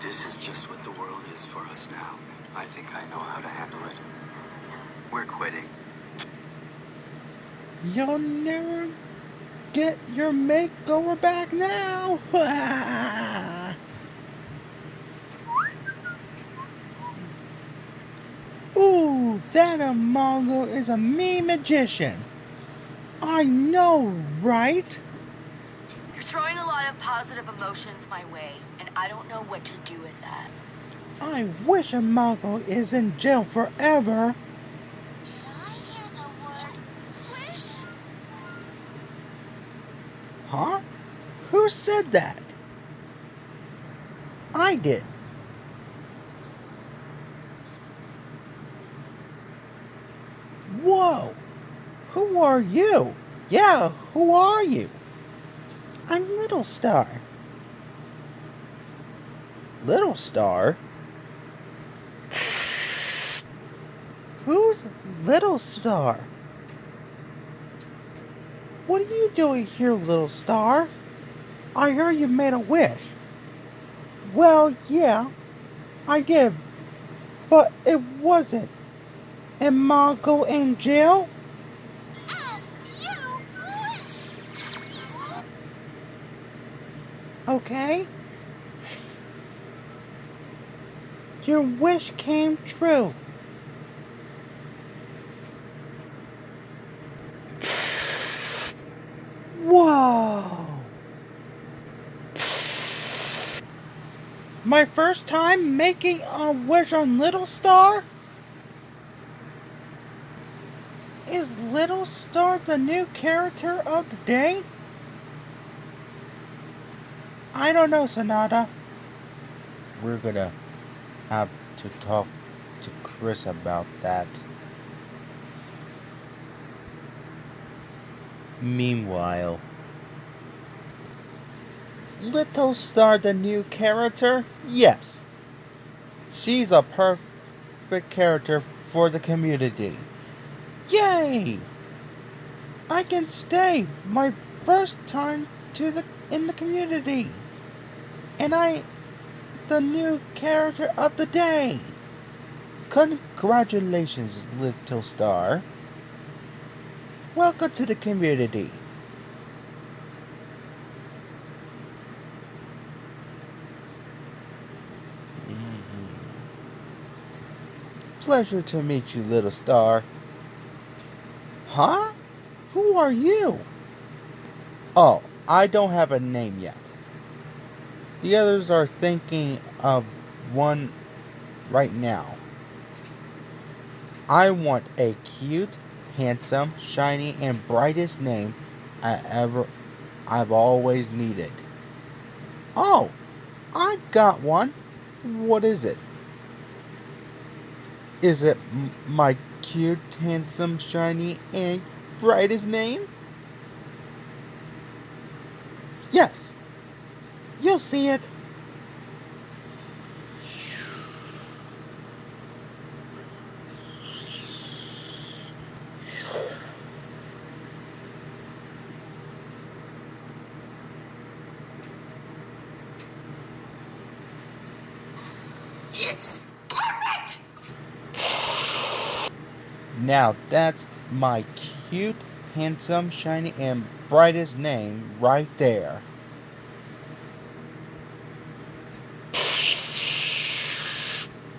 this is just what the world is for us now. I think I know how to handle it. We're quitting. You'll never get your makeover back now. Ooh, that Amongo is a mean magician. I know, right? You're throwing a lot of positive emotions my way, and I don't know what to do with that. I wish Amongo is in jail forever. Did I hear the word wish? Huh? Who said that? I did. Whoa! Who are you? Yeah, who are you? I'm Little Star. Little Star? Who's Little Star? What are you doing here, Little Star? I heard you made a wish. Well, yeah, I did, but it wasn't. Am Mongo in jail? As you wish. Okay. Your wish came true. Whoa! My first time making a wish on Little Star? Is Little Star the new character of the day? I don't know, Sonata. We're gonna have to talk to Chris about that. Meanwhile, Little Star the new character? Yes. She's a perfect character for the community. Yay! I can stay my first time in the community. And I the new character of the day. Congratulations, Little Star. Welcome to the community. Pleasure to meet you, Little Star. Huh? Who are you? Oh, I don't have a name yet. The others are thinking of one right now. I want a cute, handsome, shiny, and brightest name I've always needed. Oh, I got one. What is it? Is it my cute, handsome, shiny, and brightest name? Yes. You'll see it. It's perfect! Now that's my cute, handsome, shiny, and brightest name right there.